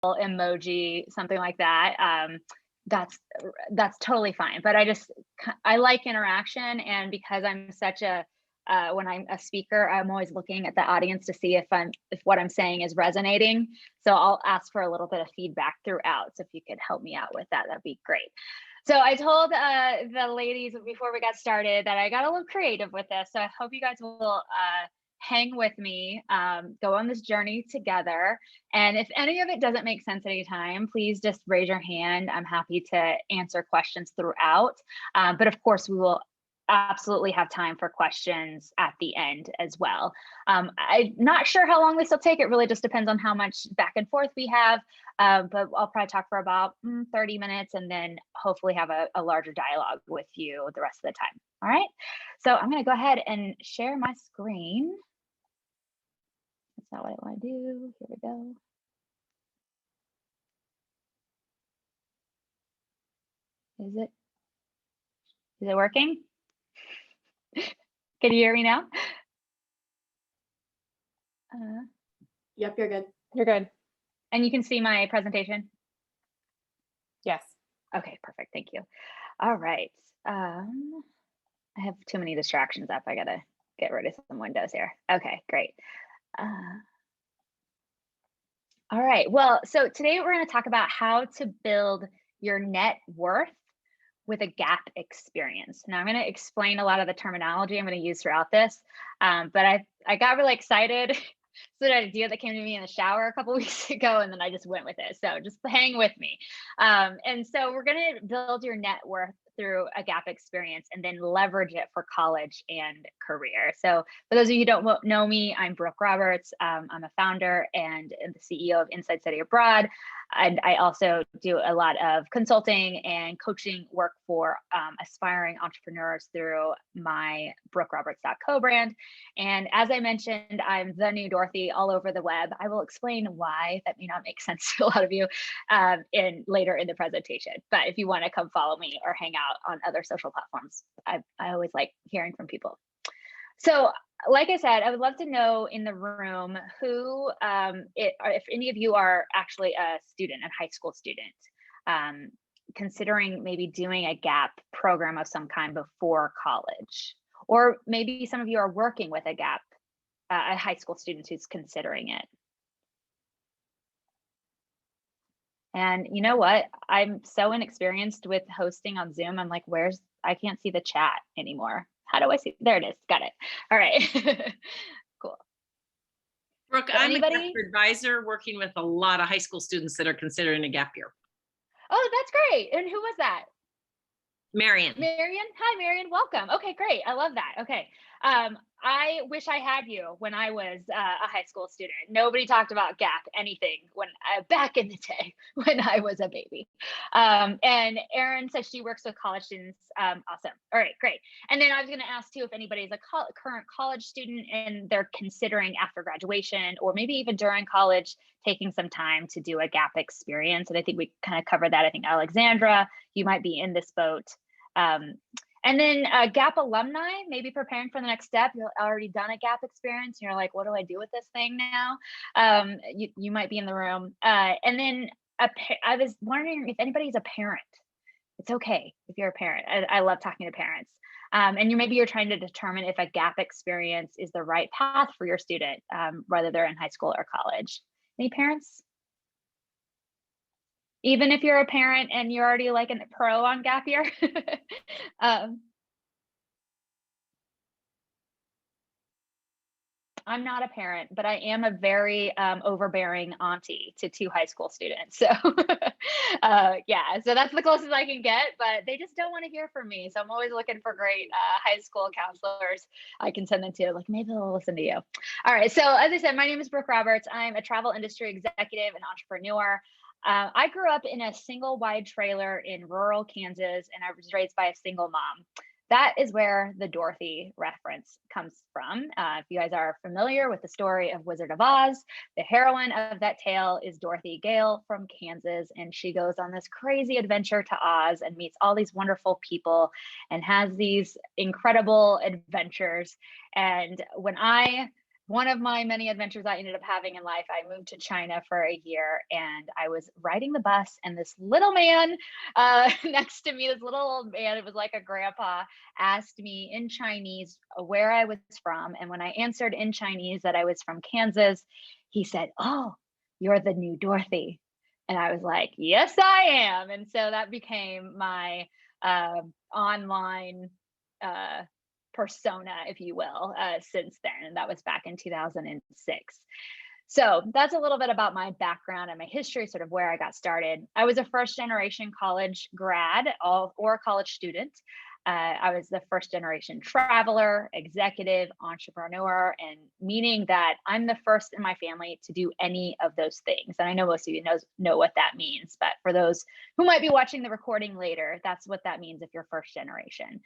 emoji, something like that. That's totally fine. But I like interaction, and because I'm such a when I'm a speaker, I'm always looking at the audience to see if what I'm saying is resonating. So I'll ask for a little bit of feedback throughout. So if you could help me out with that, that'd be great. So I told the ladies before we got started that I got a little creative with this. So I hope you guys will hang with me, go on this journey together. And if any of it doesn't make sense at any time, please just raise your hand. I'm happy to answer questions throughout. But of course, we will absolutely have time for questions at the end as well. I'm not sure how long this will take. It really just depends on how much back and forth we have, but I'll probably talk for about 30 minutes and then hopefully have a larger dialogue with you the rest of the time. All right, so I'm gonna go ahead and share my screen. That's not what I wanna do. Here we go. Is it working? Can you hear me now? Yep, you're good. You're good. And you can see my presentation? Yes. Okay, perfect. Thank you. All right. I have too many distractions up. I gotta get rid of some windows here. Okay, great. All right. Well, so today we're going to talk about how to build your net worth with a gap experience. Now I'm going to explain a lot of the terminology I'm going to use throughout this, but I got really excited. It's an idea that came to me in the shower a couple weeks ago, and then I just went with it. So just hang with me. And so we're going to build your net worth through a gap experience and then leverage it for college and career. So for those of you who don't know me, I'm Brooke Roberts. I'm a founder and the CEO of Inside Study Abroad. And I also do a lot of consulting and coaching work for aspiring entrepreneurs through my BrookeRoberts.co brand. And as I mentioned, I'm the new Dorothy all over the web. I will explain why that may not make sense to a lot of you later in the presentation. But if you want to come follow me or hang out on other social platforms, I always like hearing from people. So like I said, I would love to know in the room who, if any of you are actually a student, a high school student, considering maybe doing a gap program of some kind before college, or maybe some of you are working with a gap, a high school student who's considering it. And you know what? I'm so inexperienced with hosting on Zoom. I'm like, I can't see the chat anymore. How do I see? There it is. Got it. All right. Cool. Brooke, I'm a gap advisor working with a lot of high school students that are considering a gap year. Oh, that's great. And who was that? Marion. Marion. Hi, Marion. Welcome. Okay, great. I love that. Okay. I wish I had you when I was a high school student. Nobody talked about gap anything when back in the day when I was a baby. And Erin says she works with college students. Awesome. All right, great. And then I was going to ask too if anybody's a current college student and they're considering after graduation or maybe even during college taking some time to do a gap experience. And I think we kind of covered that. I think Alexandra, you might be in this boat. And then gap alumni, maybe preparing for the next step. You've already done a gap experience. You're like, what do I do with this thing now? You might be in the room. And then I was wondering if anybody's a parent. It's okay if you're a parent. I love talking to parents. And maybe you're trying to determine if a gap experience is the right path for your student, whether they're in high school or college. Any parents? Even if you're a parent and you're already like a pro on gap year. I'm not a parent, but I am a very overbearing auntie to 2 high school students. So yeah, so that's the closest I can get, but they just don't want to hear from me. So I'm always looking for great high school counselors I can send them to, like maybe they'll listen to you. All right, so as I said, my name is Brooke Roberts. I'm a travel industry executive and entrepreneur. I grew up in a single wide trailer in rural Kansas, and I was raised by a single mom. That is where the Dorothy reference comes from. If you guys are familiar with the story of Wizard of Oz, the heroine of that tale is Dorothy Gale from Kansas, and she goes on this crazy adventure to Oz and meets all these wonderful people and has these incredible adventures. And when I one of my many adventures I ended up having in life, I moved to China for a year, and I was riding the bus, and this little man next to me, this little old man, it was like a grandpa, asked me in Chinese where I was from. And when I answered in Chinese that I was from Kansas, he said, "Oh, you're the new Dorothy." And I was like, "Yes, I am." And so that became my online persona, if you will, since then. And that was back in 2006. So that's a little bit about my background and my history, sort of where I got started. I was a first generation college grad or college student. I was the first generation traveler, executive, entrepreneur, and meaning that I'm the first in my family to do any of those things. And I know most of you know what that means, but for those who might be watching the recording later, that's what that means if you're first generation.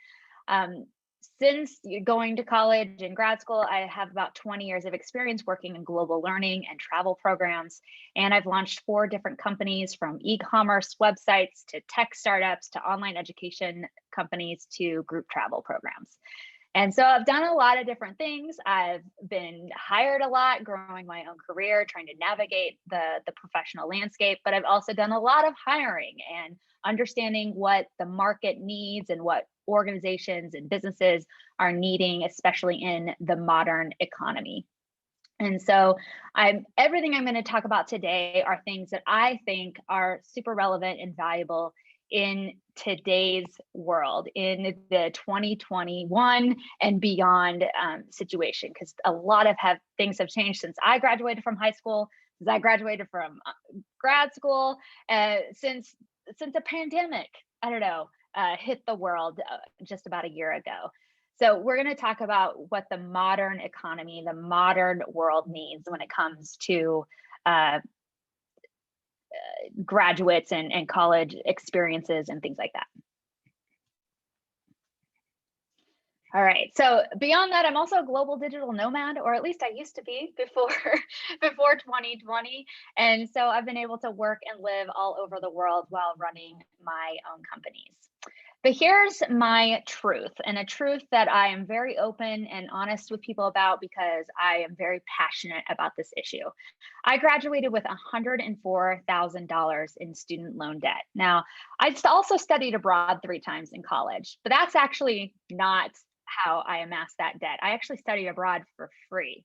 Since going to college and grad school, I have about 20 years of experience working in global learning and travel programs. And I've launched 4 different companies, from e-commerce websites to tech startups to online education companies to group travel programs. And so I've done a lot of different things. I've been hired a lot, growing my own career, trying to navigate the professional landscape, but I've also done a lot of hiring and understanding what the market needs and what organizations and businesses are needing, especially in the modern economy. And so everything I'm going to talk about today are things that I think are super relevant and valuable in today's world, in the 2021 and beyond situation, because a lot of things have changed since I graduated from high school, since I graduated from grad school, since the pandemic, I don't know, hit the world just about a year ago. So we're going to talk about what the modern economy, the modern world needs when it comes to graduates and college experiences and things like that. All right, so beyond that, I'm also a global digital nomad, or at least I used to be before 2020. And so I've been able to work and live all over the world while running my own companies. But here's my truth, and a truth that I am very open and honest with people about because I am very passionate about this issue. I graduated with $104,000 in student loan debt. Now, I also studied abroad 3 times in college, but that's actually not how I amassed that debt. I actually studied abroad for free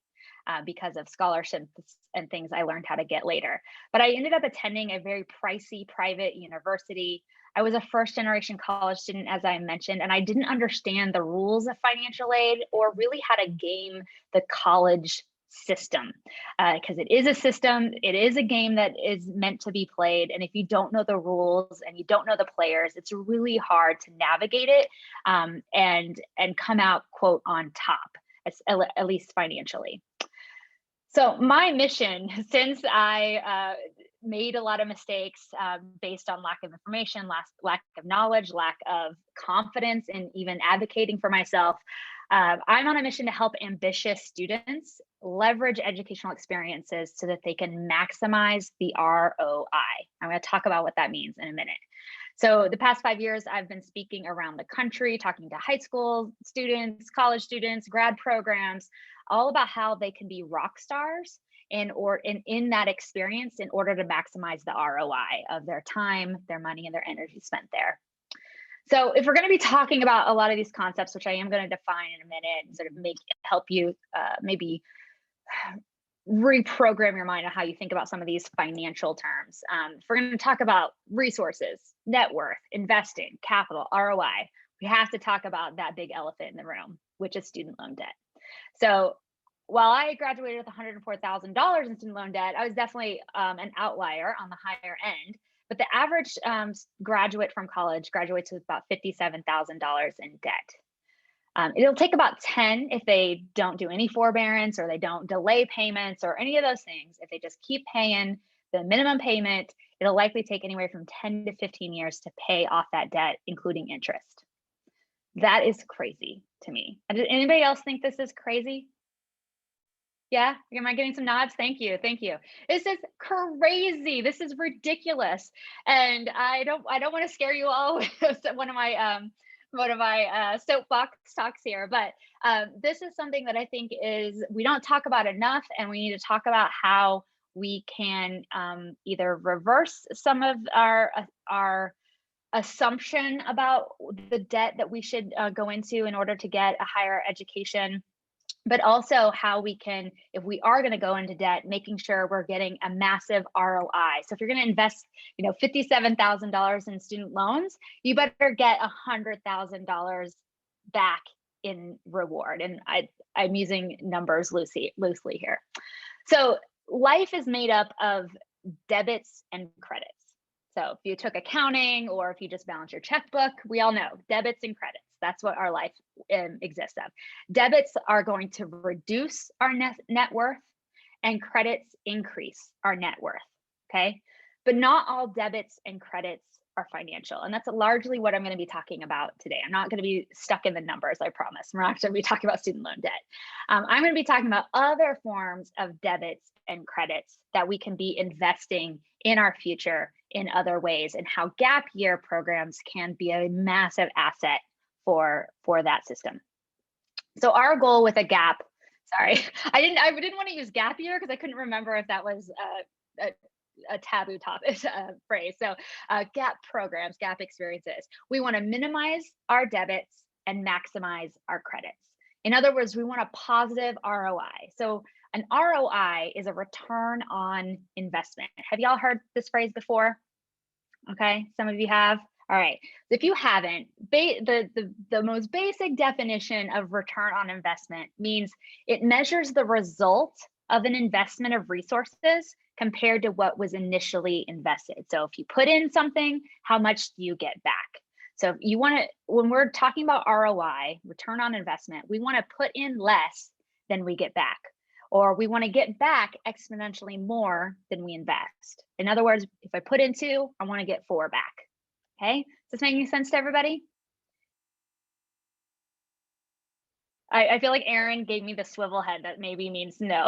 because of scholarships and things I learned how to get later. But I ended up attending a very pricey private university. I was a first generation college student, as I mentioned, and I didn't understand the rules of financial aid or really how to game the college system, because it is a system, it is a game that is meant to be played. And if you don't know the rules and you don't know the players, it's really hard to navigate it and come out, quote, on top, at least financially. So my mission, since I made a lot of mistakes based on lack of information, lack of knowledge, lack of confidence in even advocating for myself, I'm on a mission to help ambitious students leverage educational experiences so that they can maximize the ROI. I'm going to talk about what that means in a minute. So the past 5 years, I've been speaking around the country, talking to high school students, college students, grad programs, all about how they can be rock stars in that experience in order to maximize the ROI of their time, their money, and their energy spent there. So if we're going to be talking about a lot of these concepts, which I am going to define in a minute and sort of help you maybe reprogram your mind on how you think about some of these financial terms. If we're going to talk about resources, net worth, investing, capital, ROI, we have to talk about that big elephant in the room, which is student loan debt. So while I graduated with $104,000 in student loan debt, I was definitely an outlier on the higher end. But the average graduate from college graduates with about $57,000 in debt. It'll take about 10 if they don't do any forbearance or they don't delay payments or any of those things. If they just keep paying the minimum payment, it'll likely take anywhere from 10 to 15 years to pay off that debt, including interest. That is crazy to me. Does anybody else think this is crazy? Yeah, am I getting some nods? Thank you. This is crazy. This is ridiculous. And I don't want to scare you all with one of my one of my soapbox talks here, but this is something that I think we don't talk about enough, and we need to talk about how we can either reverse some of our assumption about the debt that we should go into in order to get a higher education, but also how we can, if we are going to go into debt, making sure we're getting a massive ROI. So if you're going to invest, $57,000 in student loans, you better get $100,000 back in reward. And I'm using numbers loosely here. So life is made up of debits and credits. So if you took accounting, or if you just balance your checkbook, we all know debits and credits. That's what our life exists of. Debits are going to reduce our net worth, and credits increase our net worth, okay? But not all debits and credits are financial. And that's largely what I'm going to be talking about today. I'm not going to be stuck in the numbers, I promise. We're not going to be talking about student loan debt. I'm going to be talking about other forms of debits and credits that we can be investing in our future in other ways, and how gap year programs can be a massive asset for that system. So our goal with a gap, sorry, I didn't want to use gap year because I couldn't remember if that was a taboo topic phrase. So gap programs, gap experiences. We want to minimize our debits and maximize our credits. In other words, we want a positive ROI. So an ROI is a return on investment. Have y'all heard this phrase before? Okay, some of you have. All right, if you haven't, the most basic definition of return on investment means it measures the result of an investment of resources compared to what was initially invested. So if you put in something, how much do you get back? So if you want to, when we're talking about ROI, return on investment, we want to put in less than we get back, or we want to get back exponentially more than we invest. In other words, if I put in 2, I want to get 4 back. Okay, is this making sense to everybody? I feel like Aaron gave me the swivel head that maybe means no.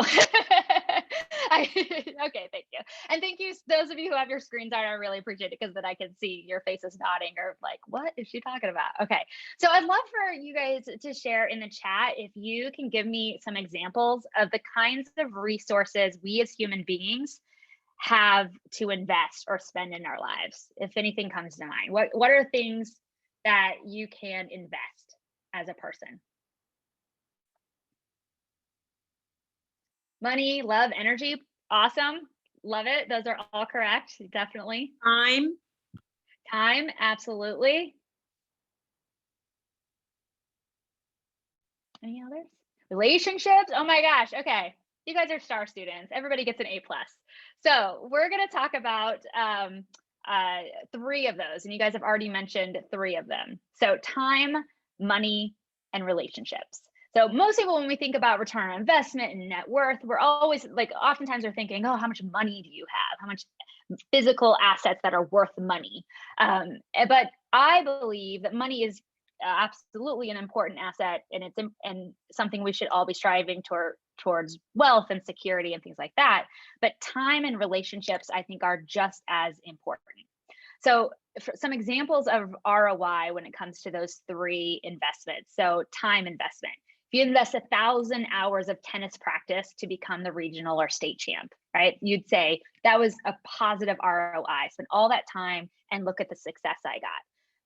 Okay, thank you. And thank you, those of you who have your screens on, I really appreciate it, because then I can see your faces nodding, or like, what is she talking about? Okay, so I'd love for you guys to share in the chat if you can give me some examples of the kinds of resources we as human beings have to invest or spend in our lives. If anything comes to mind, what are things that you can invest as a person? Money, love, energy. Awesome. Love it. Those are all correct. Definitely. Time. Absolutely. Any others? Relationships. Oh my gosh. Okay. You guys are star students. Everybody gets an A+. So we're going to talk about 3 of those. And you guys have already mentioned 3 of them. So time, money, and relationships. So most people, when we think about return on investment and net worth, we're always like, oftentimes we're thinking, oh, how much money do you have? How much physical assets that are worth money? But I believe that money is absolutely an important asset, and it's something we should all be striving towards wealth and security and things like that. But time and relationships, I think, are just as important. So for some examples of ROI when it comes to those 3 investments. So time investment. If you invest 1,000 hours of tennis practice to become the regional or state champ, right? You'd say that was a positive ROI. Spend all that time and look at the success I got.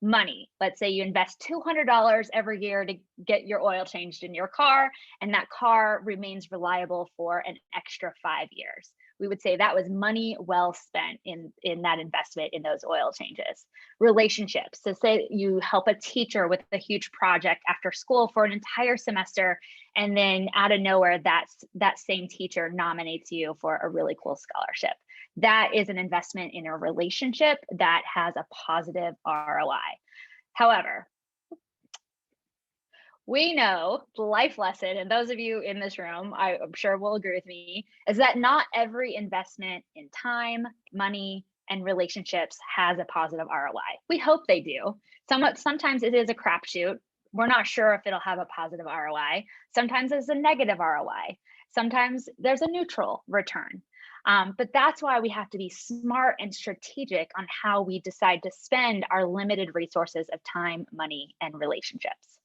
Money. Let's say you invest $200 every year to get your oil changed in your car, and that car remains reliable for an extra 5 years. We would say that was money well spent in that investment in those oil changes. Relationships. So say you help a teacher with a huge project after school for an entire semester, and then out of nowhere, that same teacher nominates you for a really cool scholarship. That is an investment in a relationship that has a positive ROI. However, we know the life lesson, and those of you in this room, I'm sure will agree with me, is that not every investment in time, money, and relationships has a positive ROI. We hope they do. Sometimes it is a crapshoot. We're not sure if it'll have a positive ROI. Sometimes there's a negative ROI. Sometimes there's a neutral return. But that's why we have to be smart and strategic on how we decide to spend our limited resources of time, money, and relationships.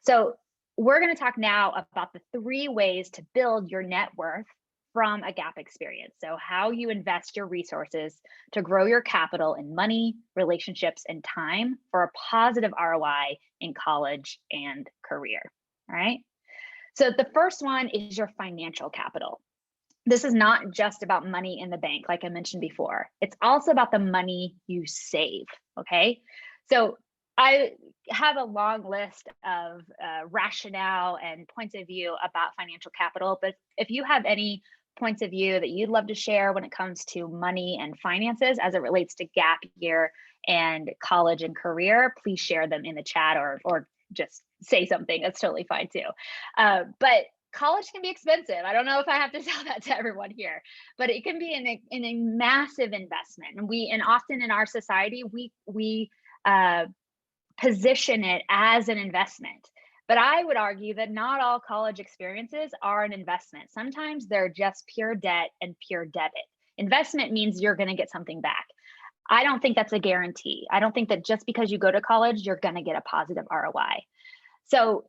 So we're going to talk now about the 3 ways to build your net worth from a gap experience. So how you invest your resources to grow your capital in money, relationships, and time for a positive ROI in college and career. All right. So the first one is your financial capital. This is not just about money in the bank, like I mentioned before. It's also about the money you save. Okay. So I have a long list of rationale and points of view about financial capital, but if you have any points of view that you'd love to share when it comes to money and finances as it relates to gap year and college and career, please share them in the chat or just say something. That's totally fine too. But college can be expensive. I don't know if I have to tell that to everyone here, but it can be a massive investment. And often in our society, we position it as an investment. But I would argue that not all college experiences are an investment. Sometimes they're just pure debt and pure debit. Investment means you're going to get something back. I don't think that's a guarantee. I don't think that just because you go to college, you're going to get a positive ROI. So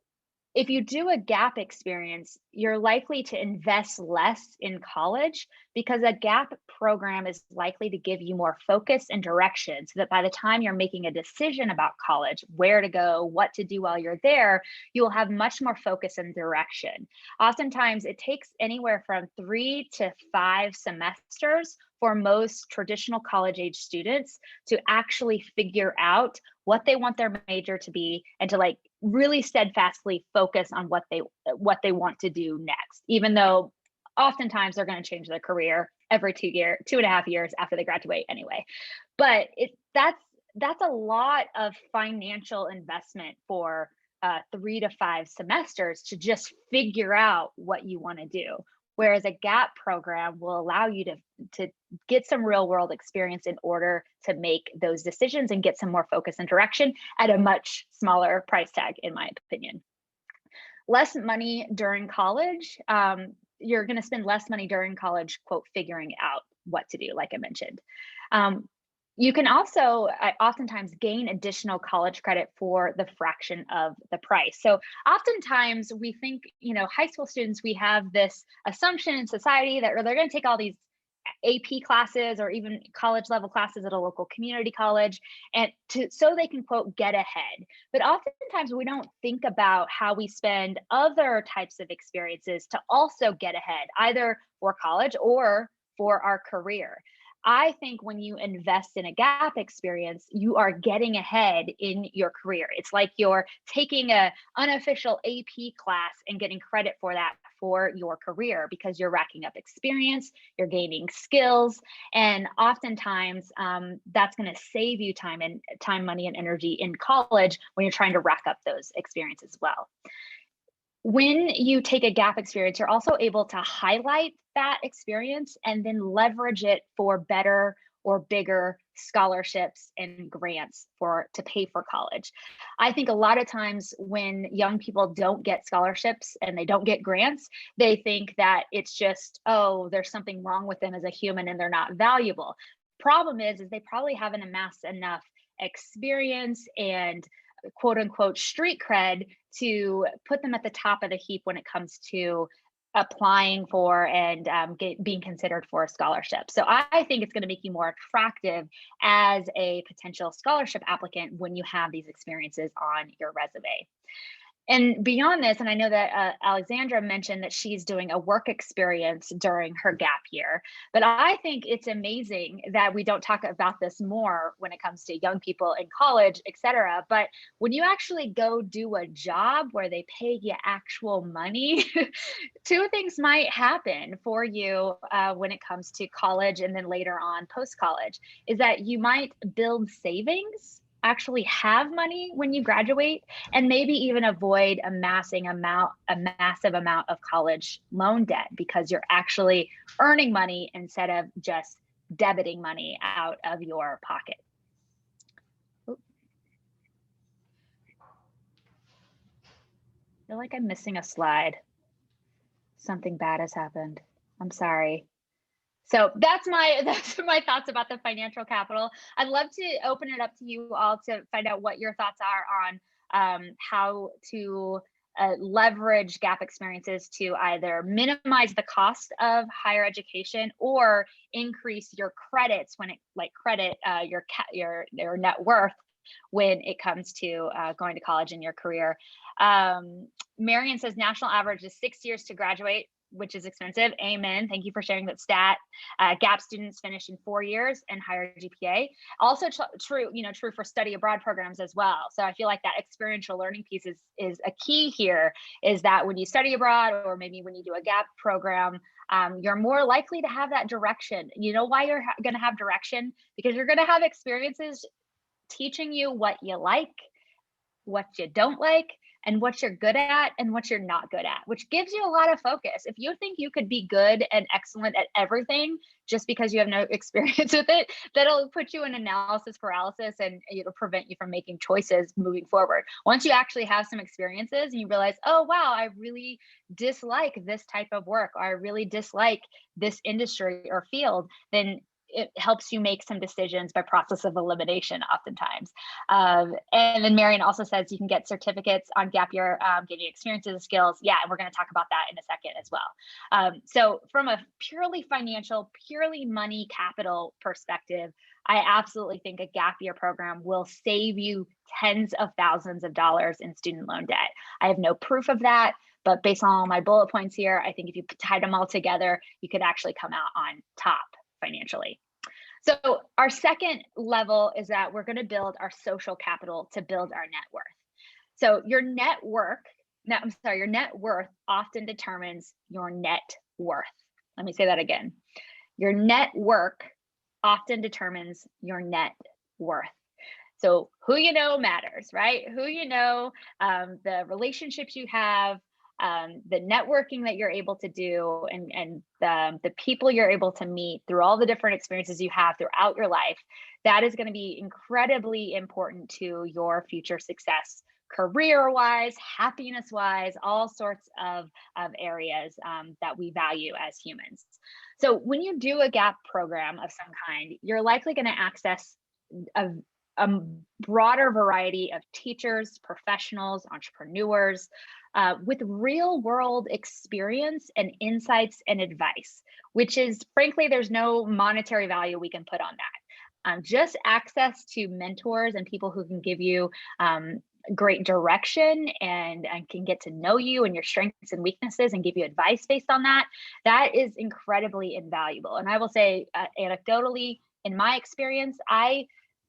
if you do a gap experience, you're likely to invest less in college because a gap program is likely to give you more focus and direction so that by the time you're making a decision about college, where to go, what to do while you're there, you will have much more focus and direction. Oftentimes, it takes anywhere from 3 to 5 semesters for most traditional college age students to actually figure out what they want their major to be and to really steadfastly focus on what they want to do next, even though oftentimes they're going to change their career every 2.5 years after they graduate anyway. But that's a lot of financial investment for 3 to 5 semesters to just figure out what you want to do. Whereas a gap program will allow you to get some real world experience in order to make those decisions and get some more focus and direction at a much smaller price tag, in my opinion. Less money during college. You're going to spend less money during college, quote, figuring out what to do, like I mentioned. You can also oftentimes gain additional college credit for the fraction of the price. So oftentimes we think, high school students, we have this assumption in society that they're going to take all these AP classes or even college level classes at a local community college so they can, quote, get ahead. But oftentimes we don't think about how we spend other types of experiences to also get ahead, either for college or for our career. I think when you invest in a gap experience, you are getting ahead in your career. It's like you're taking an unofficial AP class and getting credit for that for your career because you're racking up experience, you're gaining skills, and oftentimes that's going to save you time, money, and energy in college when you're trying to rack up those experiences as well. When you take a gap experience, you're also able to highlight that experience and then leverage it for better or bigger scholarships and grants to pay for college. I think a lot of times when young people don't get scholarships and they don't get grants, they think that it's just, oh, there's something wrong with them as a human and they're not valuable. Problem is they probably haven't amassed enough experience and quote unquote street cred to put them at the top of the heap when it comes to applying for and being considered for a scholarship. So I think it's going to make you more attractive as a potential scholarship applicant when you have these experiences on your resume. And beyond this, and I know that Alexandra mentioned that she's doing a work experience during her gap year, but I think it's amazing that we don't talk about this more when it comes to young people in college, et cetera. But when you actually go do a job where they pay you actual money, 2 things might happen for you when it comes to college and then later on post-college, is that you might build savings, actually have money when you graduate, and maybe even avoid a massive amount of college loan debt because you're actually earning money instead of just debiting money out of your pocket. Oops. I feel like I'm missing a slide. Something bad has happened. I'm sorry. So that's my thoughts about the financial capital. I'd love to open it up to you all to find out what your thoughts are on how to leverage gap experiences to either minimize the cost of higher education or increase your credits when it credit your net worth when it comes to going to college in your career. Marion says national average is 6 years to graduate, which is expensive. Amen. Thank you for sharing that stat. Gap students finish in 4 years and higher GPA. Also true for study abroad programs as well. So I feel like that experiential learning piece is a key here, is that when you study abroad, or maybe when you do a gap program, you're more likely to have that direction. You know why you're going to have direction? Because you're going to have experiences teaching you what you like, what you don't like, and what you're good at and what you're not good at, which gives you a lot of focus. If you think you could be good and excellent at everything just because you have no experience with it, that'll put you in analysis paralysis, and it'll prevent you from making choices moving forward. Once you actually have some experiences and you realize, oh, wow, I really dislike this type of work, or I really dislike this industry or field, then it helps you make some decisions by process of elimination oftentimes. And then Marion also says you can get certificates on gap year, getting experiences and skills. Yeah, and we're going to talk about that in a second as well. So from a purely financial, purely money capital perspective, I absolutely think a gap year program will save you tens of thousands of dollars in student loan debt. I have no proof of that, but based on all my bullet points here, I think if you tied them all together, you could actually come out on top financially. So our second level is that we're going to build our social capital to build our net worth. So your net worth often determines your net worth. Let me say that again. Your net worth often determines your net worth. So who you know matters, right? Who you know, the relationships you have, the networking that you're able to do, and the people you're able to meet through all the different experiences you have throughout your life, that is going to be incredibly important to your future success, career-wise, happiness-wise, all sorts of areas that we value as humans. So when you do a gap program of some kind, you're likely going to access a broader variety of teachers, professionals, entrepreneurs, with real world experience and insights and advice, which is, frankly, there's no monetary value we can put on that. Just access to mentors and people who can give you great direction and can get to know you and your strengths and weaknesses and give you advice based on that, that is incredibly invaluable. And I will say, anecdotally, in my experience,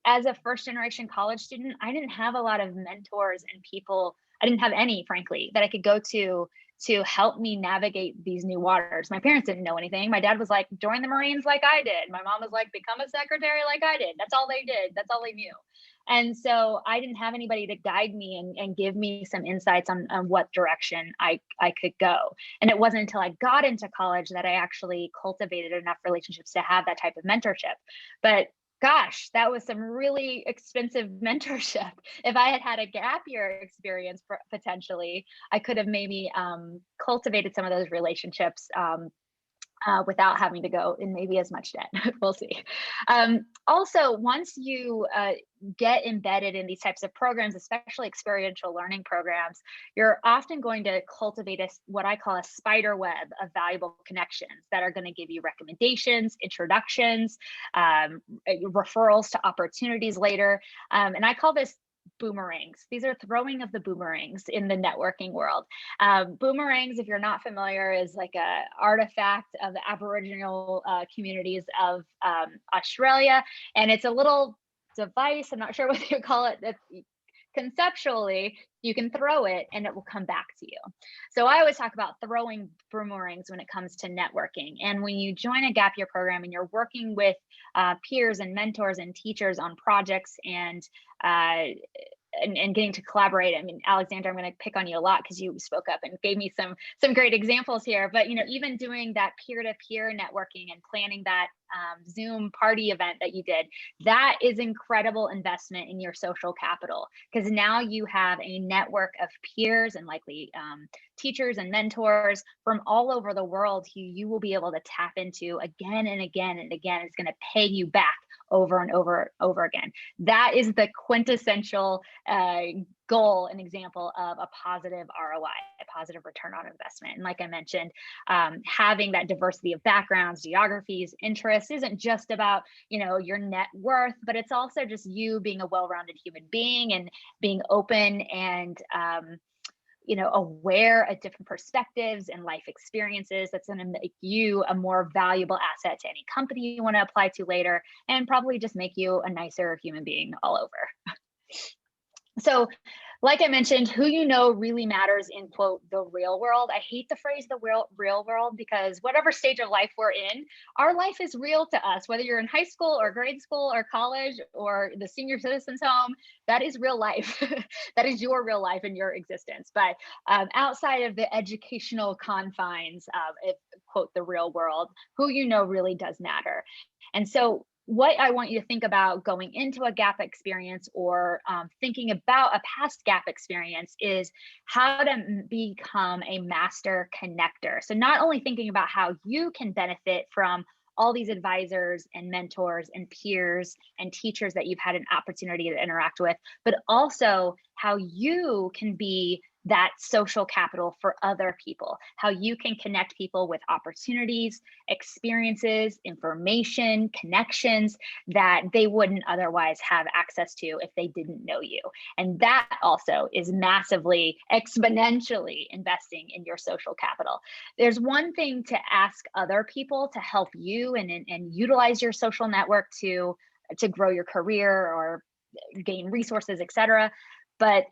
as a first generation college student, I didn't have a lot of mentors and people. I didn't have any, frankly, that I could go to help me navigate these new waters. My parents didn't know anything. My dad was like, join the Marines like I did. My mom was like, become a secretary like I did. That's all they did. That's all they knew. And so I didn't have anybody to guide me and give me some insights on what direction I could go. And it wasn't until I got into college that I actually cultivated enough relationships to have that type of mentorship. But gosh, that was some really expensive mentorship. If I had had a gap year experience, potentially, I could have maybe cultivated some of those relationships without having to go in maybe as much debt. We'll see. Also, once you get embedded in these types of programs, especially experiential learning programs, you're often going to cultivate what I call a spider web of valuable connections that are going to give you recommendations, introductions, referrals to opportunities later. And I call this boomerangs. These are throwing of the boomerangs in the networking world. Boomerangs, if you're not familiar, is like a artifact of the Aboriginal communities of Australia. And it's a little device, I'm not sure what you call it, that conceptually you can throw it and it will come back to you. So I always talk about throwing boomerangs when it comes to networking. And when you join a gap year program and you're working with peers and mentors and teachers on projects and getting to collaborate. I mean, Alexandra, I'm going to pick on you a lot because you spoke up and gave me some great examples here. But even doing that peer-to-peer networking and planning that Zoom party event that you did. That is incredible investment in your social capital, because now you have a network of peers and likely teachers and mentors from all over the world who you will be able to tap into again and again and again. It's going to pay you back over and over again. That is the quintessential goal and example of a positive ROI, a positive return on investment. And like I mentioned, having that diversity of backgrounds, geographies, interests isn't just about, your net worth, but it's also just you being a well-rounded human being and being open and aware of different perspectives and life experiences. That's going to make you a more valuable asset to any company you want to apply to later, and probably just make you a nicer human being all over. So, like I mentioned, who you know really matters in, quote, the real world. I hate the phrase the real world, because whatever stage of life we're in, our life is real to us, whether you're in high school or grade school or college or the senior citizens home. That is real life. That is your real life and your existence. But outside of the educational confines of, quote, the real world, who you know really does matter. And so what I want you to think about going into a gap experience or thinking about a past gap experience is how to become a master connector. So not only thinking about how you can benefit from all these advisors and mentors and peers and teachers that you've had an opportunity to interact with, but also how you can be that social capital for other people, how you can connect people with opportunities, experiences, information, connections that they wouldn't otherwise have access to if they didn't know you. And that also is massively, exponentially investing in your social capital. There's one thing to ask other people to help you and utilize your social network to grow your career or gain resources, etc. But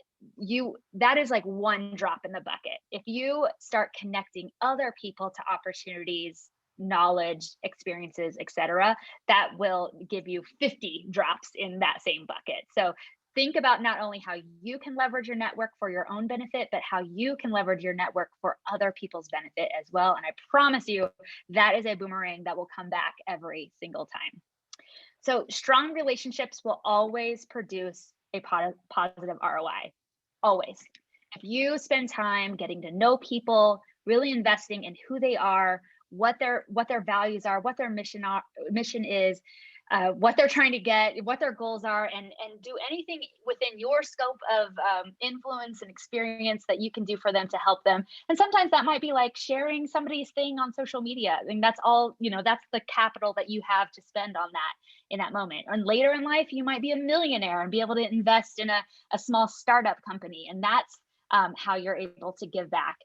that is like one drop in the bucket. If you start connecting other people to opportunities, knowledge, experiences, etc., that will give you 50 drops in that same bucket. So think about not only how you can leverage your network for your own benefit, but how you can leverage your network for other people's benefit as well. And I promise you, that is a boomerang that will come back every single time. So strong relationships will always produce a positive ROI. Always. If you spend time getting to know people, really investing in who they are, what their values are, what their mission is, what they're trying to get, what their goals are, and do anything within your scope of influence and experience that you can do for them to help them. And sometimes that might be like sharing somebody's thing on social media. I mean, that's all, that's the capital that you have to spend on that in that moment. And later in life, you might be a millionaire and be able to invest in a small startup company. And that's how you're able to give back.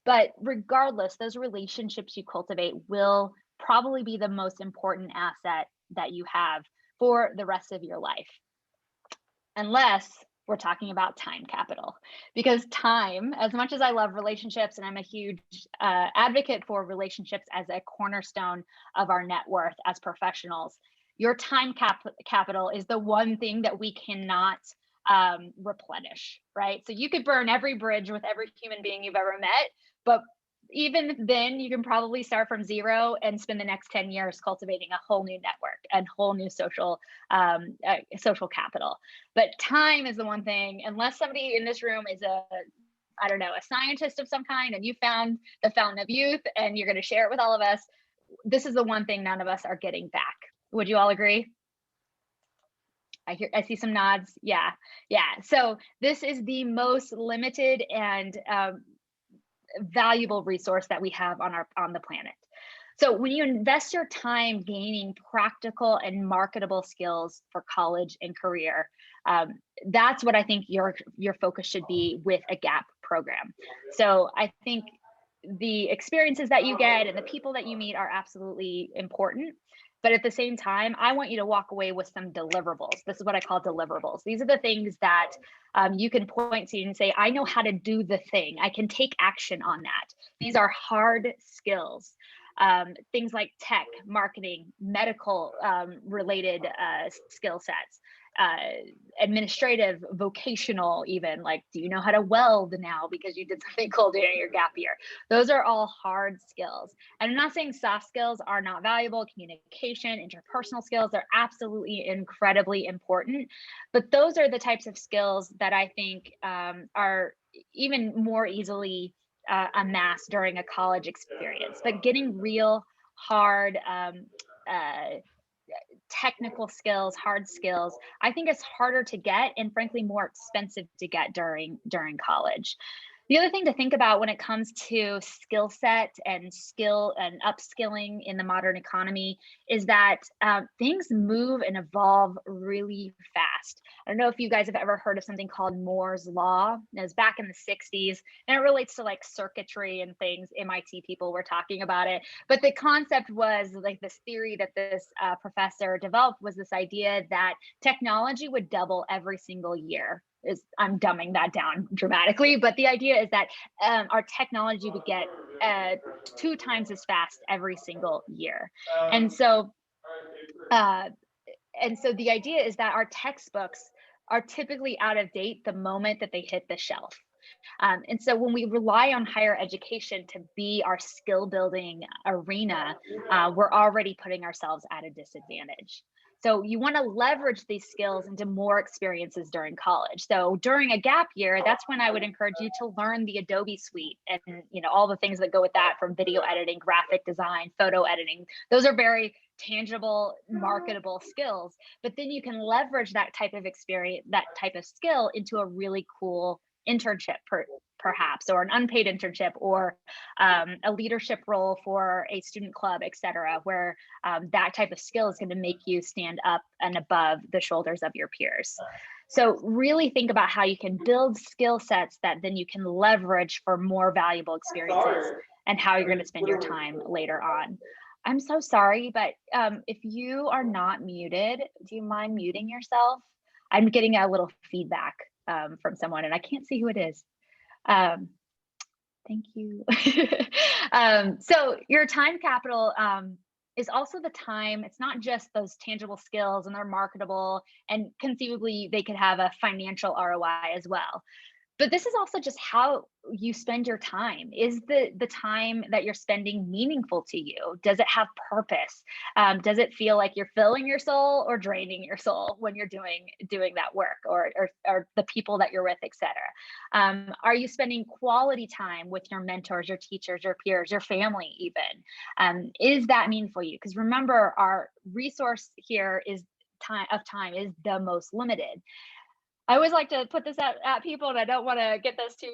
But regardless, those relationships you cultivate will probably be the most important asset that you have for the rest of your life, unless we're talking about time capital. Because time, as much as I love relationships, and I'm a huge advocate for relationships as a cornerstone of our net worth as professionals, your time capital is the one thing that we cannot replenish, right? So you could burn every bridge with every human being you've ever met, but even then you can probably start from zero and spend the next 10 years cultivating a whole new network and whole new social capital. But time is the one thing, unless somebody in this room is a scientist of some kind, and you found the fountain of youth and you're going to share it with all of us, this is the one thing none of us are getting back. Would you all agree? I see some nods. Yeah. So this is the most limited and valuable resource that we have on the planet. So when you invest your time gaining practical and marketable skills for college and career, that's what I think your focus should be with a GAP program. So I think the experiences that you get and the people that you meet are absolutely important. But at the same time, I want you to walk away with some deliverables. This is what I call deliverables. These are the things that you can point to and say, I know how to do the thing. I can take action on that. These are hard skills. things like tech, marketing, medical related skill sets, administrative, vocational, even like, do you know how to weld now because you did something cool during your gap year? Those are all hard skills. And I'm not saying soft skills are not valuable. Communication, interpersonal skills, they're absolutely incredibly important. But those are the types of skills that I think are even more easily amassed during a college experience. But getting real hard technical skills, hard skills, I think it's harder to get and frankly more expensive to get during college. The other thing to think about when it comes to skill set and skill and upskilling in the modern economy is that things move and evolve really fast. I don't know if you guys have ever heard of something called Moore's Law. It was back in the 60s, and it relates to like circuitry and things. MIT people were talking about it. But the concept was like this theory that this professor developed was this idea that technology would double every single year. I'm dumbing that down dramatically, but the idea is that our technology would get 2 times as fast every single year. And so the idea is that our textbooks are typically out of date the moment that they hit the shelf. And so when we rely on higher education to be our skill building arena, we're already putting ourselves at a disadvantage. So you want to leverage these skills into more experiences during college. So during a gap year, that's when I would encourage you to learn the Adobe suite and all the things that go with that, from video editing, graphic design, photo editing. Those are very tangible, marketable skills. But then you can leverage that type of experience, that type of skill into a really cool internship perhaps, or an unpaid internship, or a leadership role for a student club, etc., where that type of skill is going to make you stand up and above the shoulders of your peers. So really think about how you can build skill sets that then you can leverage for more valuable experiences and how you're going to spend your time later on. I'm so sorry, but if you are not muted, do you mind muting yourself? I'm getting a little feedback from someone and I can't see who it is. Thank you. So your time capital is also the time. It's not just those tangible skills, and they're marketable, and conceivably they could have a financial ROI as well. But this is also just how you spend your time. Is the time that you're spending meaningful to you? Does it have purpose? Does it feel like you're filling your soul or draining your soul when you're doing that work, or the people that you're with, etc.? Are you spending quality time with your mentors, your teachers, your peers, your family even? Is that meaningful to you? Because remember, our resource here is time is the most limited. I always like to put this at people, and I don't want to get this too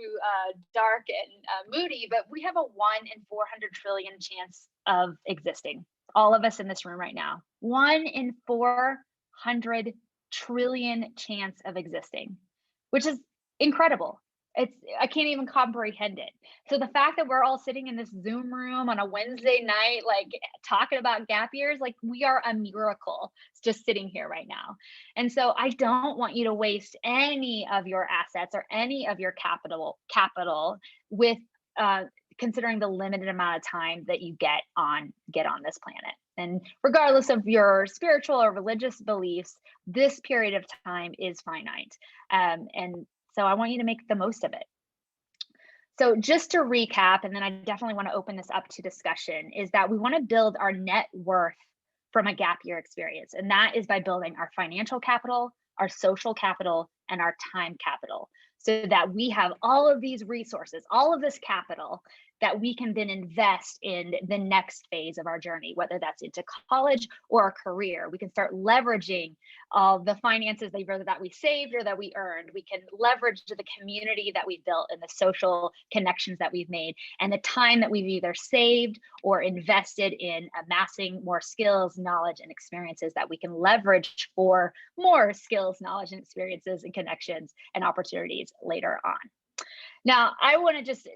dark and moody, but we have a 1 in 400 trillion chance of existing. All of us in this room right now, 1 in 400 trillion chance of existing, which is incredible. I can't even comprehend it. So the fact that we're all sitting in this Zoom room on a Wednesday night, like talking about gap years, like we are a miracle just sitting here right now. And so I don't want you to waste any of your assets or any of your capital with considering the limited amount of time that you get on this planet. And regardless of your spiritual or religious beliefs, this period of time is finite. And so I want you to make the most of it. So just to recap, and then I definitely want to open this up to discussion, is that we want to build our net worth from a gap year experience. And that is by building our financial capital, our social capital, and our time capital, so that we have all of these resources, all of this capital that we can then invest in the next phase of our journey, whether that's into college or a career. We can start leveraging all the finances that we saved or that we earned. We can leverage the community that we've built and the social connections that we've made, and the time that we've either saved or invested in amassing more skills, knowledge, and experiences that we can leverage for more skills, knowledge, and experiences and connections and opportunities later on. Now, I want to just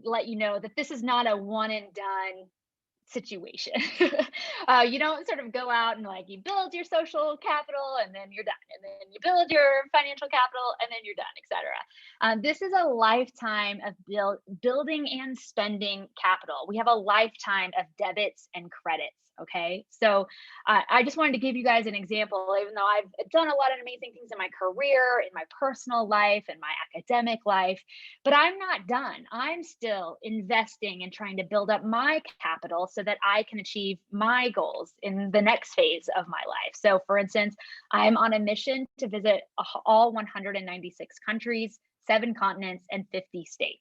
let you know that this is not a one and done situation. You don't sort of go out and like you build your social capital and then you're done, and then you build your financial capital and then you're done, etc. This is a lifetime of building and spending capital. We have a lifetime of debits and credits. Okay, so I just wanted to give you guys an example. Even though I've done a lot of amazing things in my career, in my personal life, in my academic life, but I'm not done. I'm still investing and trying to build up my capital so that I can achieve my goals in the next phase of my life. So for instance, I'm on a mission to visit all 196 countries, 7 continents, and 50 states.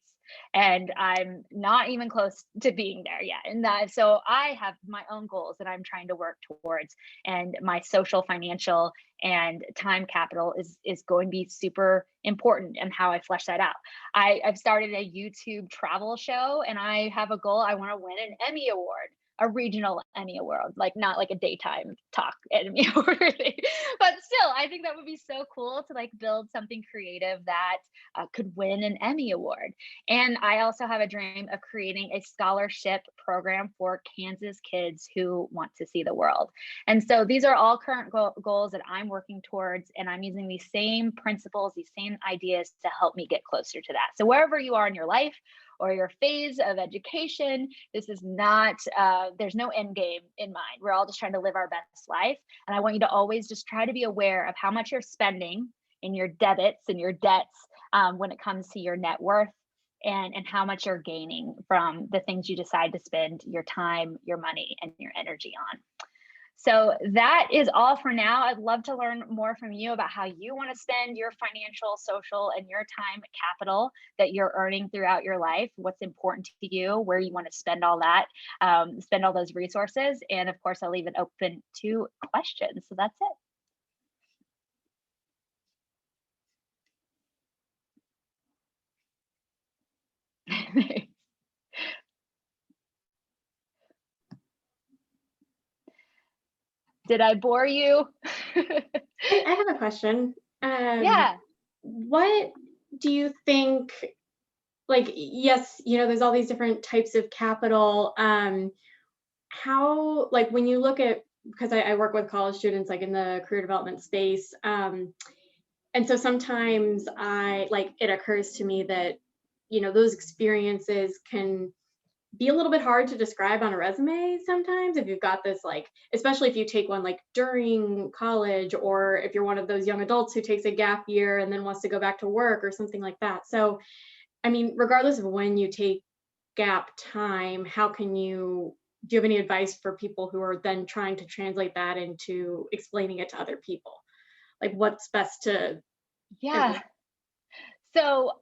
And I'm not even close to being there yet. And so I have my own goals that I'm trying to work towards, and my social, financial, and time capital is going to be super important in how I flesh that out. I've started a YouTube travel show, and I have a goal. I want to win an Emmy Award, a regional Emmy Award, like not like a daytime talk Emmy Award, but still, I think that would be so cool to like build something creative that could win an Emmy Award. And I also have a dream of creating a scholarship program for Kansas kids who want to see the world. And so these are all current goals that I'm working towards, and I'm using these same principles, these same ideas to help me get closer to that. So wherever you are in your life or your phase of education, this is not, there's no end game in mind. We're all just trying to live our best life. And I want you to always just try to be aware of how much you're spending in your debits and your debts when it comes to your net worth, and how much you're gaining from the things you decide to spend your time, your money, and your energy on. So that is all for now. I'd love to learn more from you about how you want to spend your financial, social, and your time capital that you're earning throughout your life. What's important to you, where you want to spend all that, spend all those resources. And of course, I'll leave it open to questions. So that's it. Did I bore you? I have a question. Yeah. What do you think, like, yes, there's all these different types of capital. How, like, when you look at, because I work with college students, like in the career development space. And so sometimes it occurs to me that, those experiences can be a little bit hard to describe on a resume sometimes if you've got this, like, especially if you take one like during college, or if you're one of those young adults who takes a gap year and then wants to go back to work or something like that. So, I mean, regardless of when you take gap time, do you have any advice for people who are then trying to translate that into explaining it to other people? Like, what's best to... Yeah. So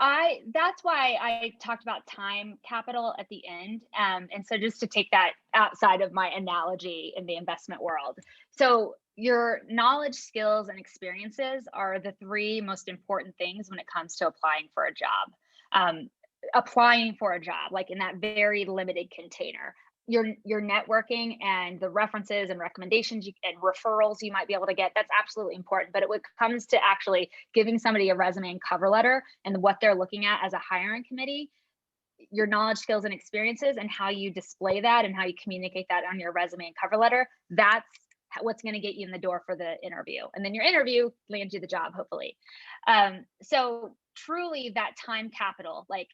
that's why I talked about time capital at the end. And so just to take that outside of my analogy in the investment world. So your knowledge, skills, and experiences are the 3 most important things when it comes to applying for a job. Applying for a job, like in that very limited container. Your networking and the references and recommendations and referrals you might be able to get, that's absolutely important. But when it comes to actually giving somebody a resume and cover letter and what they're looking at as a hiring committee, your knowledge, skills, and experiences and how you display that and how you communicate that on your resume and cover letter, that's what's going to get you in the door for the interview. And then your interview lands you the job, hopefully. So truly that time capital, like,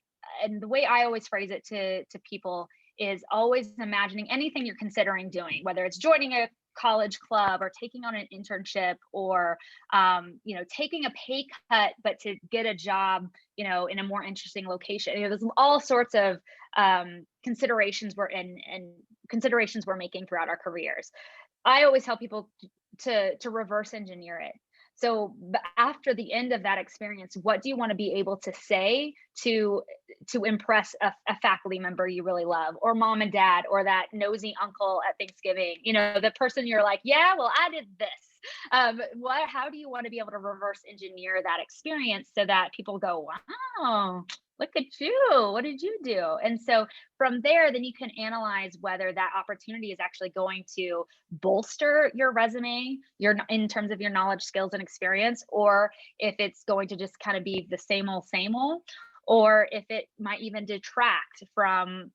and the way I always phrase it to people is always imagining anything you're considering doing, whether it's joining a college club or taking on an internship or, taking a pay cut, but to get a job, in a more interesting location. There's all sorts of considerations we're making throughout our careers. I always tell people to reverse engineer it. So after the end of that experience, what do you want to be able to say to impress a faculty member you really love, or mom and dad, or that nosy uncle at Thanksgiving, the person you're like, yeah, well, I did this. How do you want to be able to reverse engineer that experience so that people go, wow, look at you, what did you do? And so from there, then you can analyze whether that opportunity is actually going to bolster your resume, in terms of your knowledge, skills, and experience, or if it's going to just kind of be the same old, or if it might even detract from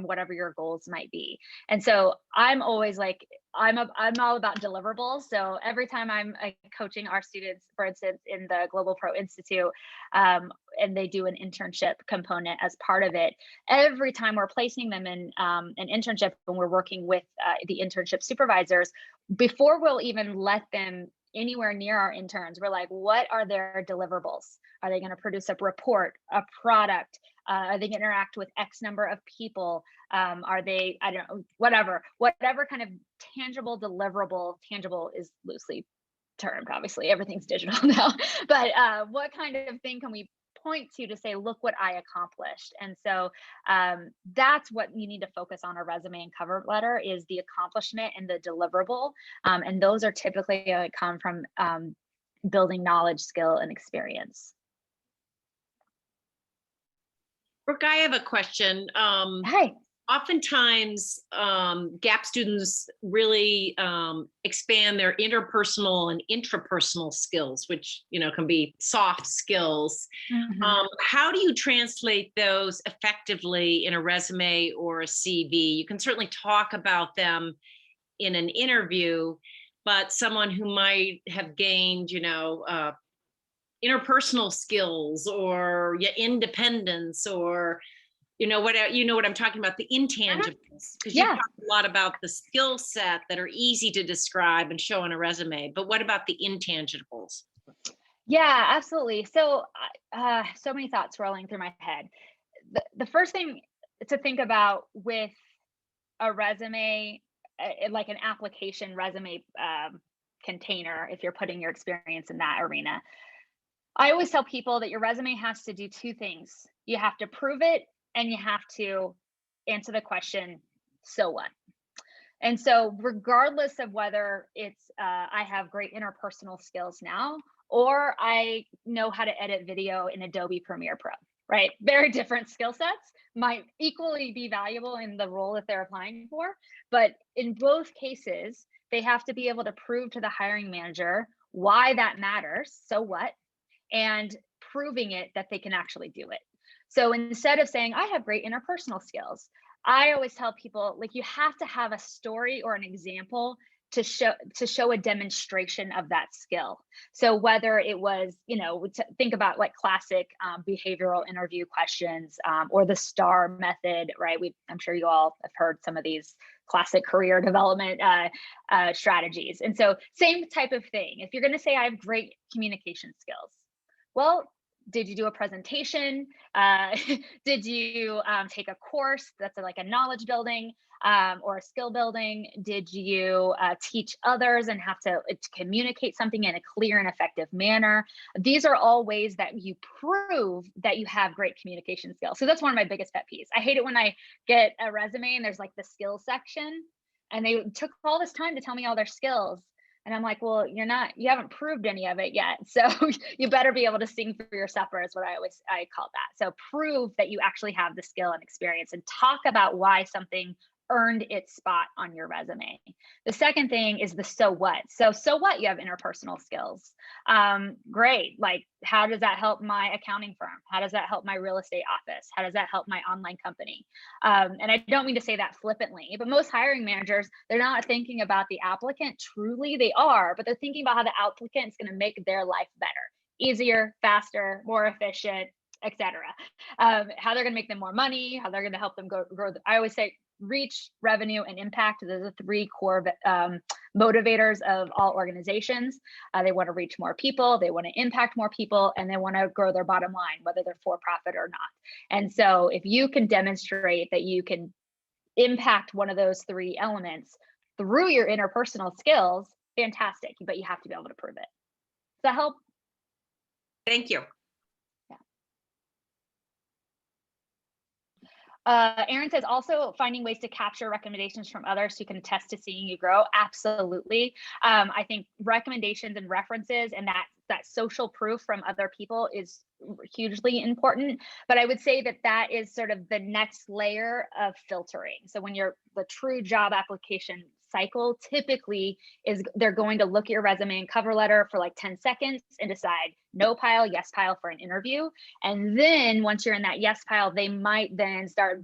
whatever your goals might be. And so I'm always like, I'm all about deliverables. So every time I'm coaching our students, for instance, in the Global Pro Institute, and they do an internship component as part of it, every time we're placing them in an internship and we're working with the internship supervisors, before we'll even let them anywhere near our interns, we're like, what are their deliverables? Are they going to produce a report, a product? Are they going to interact with X number of people? Are they, I don't know, whatever kind of tangible deliverable, tangible is loosely termed, obviously everything's digital now, but what kind of thing can we point to say, look what I accomplished? And so that's what you need to focus on a resume and cover letter, is the accomplishment and the deliverable. And those are typically come from building knowledge, skill, and experience. Brooke, I have a question. Hi. Oftentimes, GAP students really expand their interpersonal and intrapersonal skills, which can be soft skills. Mm-hmm. How do you translate those effectively in a resume or a CV? You can certainly talk about them in an interview, but someone who might have gained, interpersonal skills or independence, or what I'm talking about, the intangibles, because you talk a lot about the skill set that are easy to describe and show on a resume, but what about the intangibles? Yeah, absolutely. So so many thoughts rolling through my head. The first thing to think about with a resume, like an application resume container, if you're putting your experience in that arena, I always tell people that your resume has to do two things. You have to prove it, and you have to answer the question, so what? And so regardless of whether it's I have great interpersonal skills now, or I know how to edit video in Adobe Premiere Pro, right? Very different skill sets, might equally be valuable in the role that they're applying for. But in both cases, they have to be able to prove to the hiring manager why that matters, so what, and proving it that they can actually do it. So instead of saying, I have great interpersonal skills, I always tell people, like, you have to have a story or an example to show a demonstration of that skill. So whether it was, think about like classic behavioral interview questions, or the STAR method, right? I'm sure you all have heard some of these classic career development strategies. And so same type of thing. If you're going to say I have great communication skills, well, did you do a presentation? Did you take a course that's like a knowledge building or a skill building? Did you teach others and have to communicate something in a clear and effective manner? These are all ways that you prove that you have great communication skills. So that's one of my biggest pet peeves. I hate it when I get a resume and there's like the skills section and they took all this time to tell me all their skills. And I'm like, well, you haven't proved any of it yet. So you better be able to sing for your supper is what I call that. So prove that you actually have the skill and experience, and talk about why something earned its spot on your resume. The second thing is the so what. So what? You have interpersonal skills. Great. Like, how does that help my accounting firm? How does that help my real estate office? How does that help my online company? And I don't mean to say that flippantly, but most hiring managers, they're not thinking about the applicant. Truly they are, but they're thinking about how the applicant is going to make their life better, easier, faster, more efficient, etc. How they're going to make them more money, how they're going to help them grow. I always say reach, revenue, and impact. Those are the three core motivators of all organizations. They want to reach more people, they want to impact more people, and they want to grow their bottom line, whether they're for profit or not. And so if you can demonstrate that you can impact one of those three elements through your interpersonal skills, fantastic, but you have to be able to prove it. Does that help? Thank you. Erin says, also finding ways to capture recommendations from others who can attest to seeing you grow. Absolutely. I think recommendations and references and that social proof from other people is hugely important. But I would say that is sort of the next layer of filtering. So when you're the true job application cycle typically is they're going to look at your resume and cover letter for like 10 seconds and decide no pile, yes pile for an interview. And then once you're in that yes pile, they might then start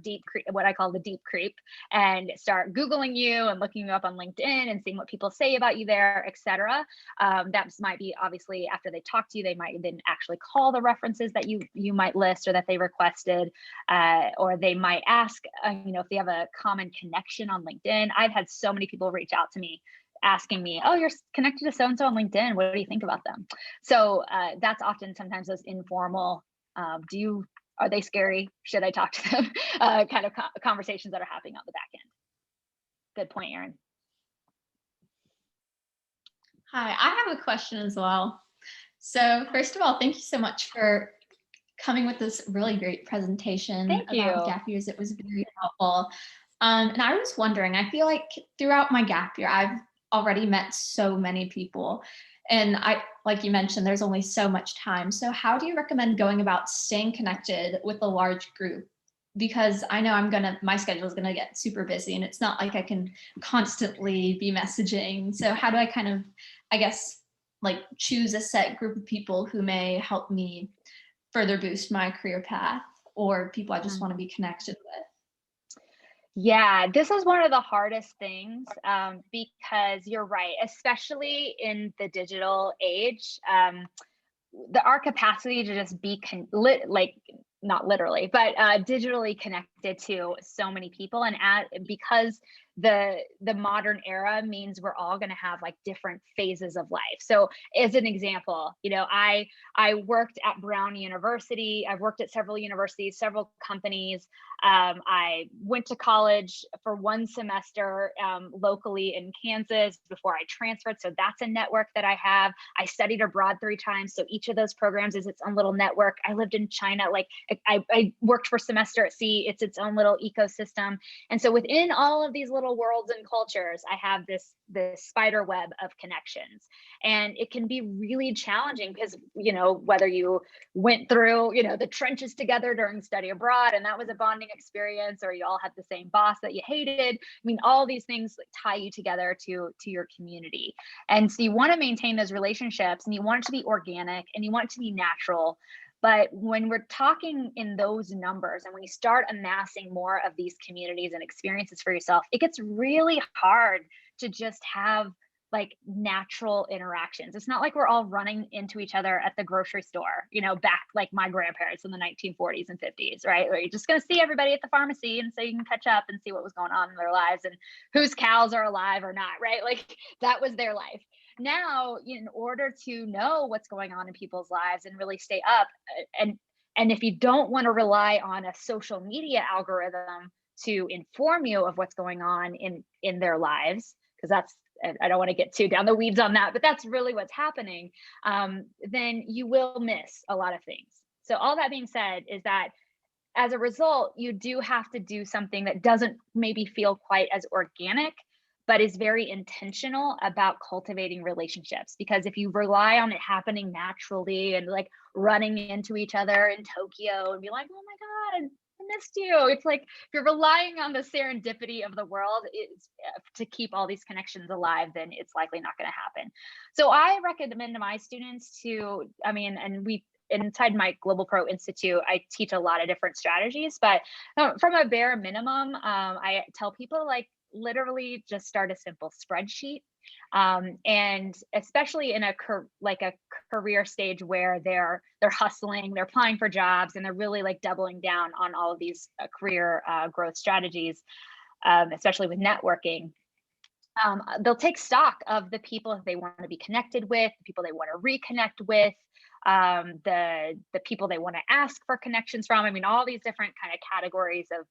what I call the deep creep, and start Googling you and looking you up on LinkedIn and seeing what people say about you there, etc. That might be obviously after they talk to you, they might then actually call the references that you might list or that they requested, or they might ask, if they have a common connection on LinkedIn. I've had so many people reach out to me asking me, oh, you're connected to so-and-so on LinkedIn. What do you think about them? So that's often sometimes those informal, are they scary? Should I talk to them? Kind of conversations that are happening on the back end. Good point, Erin. Hi, I have a question as well. So first of all, thank you so much for coming with this really great presentation about gap years. It was very helpful. And I was wondering, I feel like throughout my gap year, I've already met so many people. And like you mentioned, there's only so much time. So how do you recommend going about staying connected with a large group? Because I know my schedule is gonna get super busy and it's not like I can constantly be messaging. So how do I kind of, I guess, like choose a set group of people who may help me further boost my career path, or people I just want to be connected with? Yeah, this is one of the hardest things, because you're right, especially in the digital age, our capacity to just be not literally, but digitally connected to so many people, and because the modern era means we're all going to have like different phases of life. So as an example, I worked at Brown University. I've worked at several universities, several companies. I went to college for one semester locally in Kansas before I transferred. So that's a network that I have. I studied abroad 3 times. So each of those programs is its own little network. I lived in China. Like I worked for a semester at sea. It's its own little ecosystem. And so within all of these little worlds and cultures, I have this spider web of connections. And it can be really challenging because, whether you went through, the trenches together during study abroad, and that was a bonding experience, or you all had the same boss that you hated. I mean, all these things tie you together to your community. And so you want to maintain those relationships, and you want it to be organic, and you want it to be natural. But when we're talking in those numbers, and when you start amassing more of these communities and experiences for yourself, it gets really hard to just have like natural interactions. It's not like we're all running into each other at the grocery store, back like my grandparents in the 1940s and 50s, right? Where you're just going to see everybody at the pharmacy, and so you can catch up and see what was going on in their lives and whose cows are alive or not, right? Like that was their life. Now, in order to know what's going on in people's lives and really stay up, and if you don't want to rely on a social media algorithm to inform you of what's going on in their lives, because I don't want to get too down the weeds on that, but that's really what's happening, then you will miss a lot of things. So all that being said is that as a result, you do have to do something that doesn't maybe feel quite as organic, but is very intentional about cultivating relationships. Because if you rely on it happening naturally and like running into each other in Tokyo and be like, oh my God, I missed you. It's like, if you're relying on the serendipity of the world to keep all these connections alive, then it's likely not going to happen. So I recommend to my students inside my Global Pro Institute, I teach a lot of different strategies, but from a bare minimum, I tell people like, literally just start a simple spreadsheet, and especially in a career stage where they're hustling, they're applying for jobs, and they're really like doubling down on all of these career growth strategies, especially with networking. They'll take stock of the people they want to be connected with, the people they want to reconnect with, the people they want to ask for connections from. I mean, all these different kind of categories of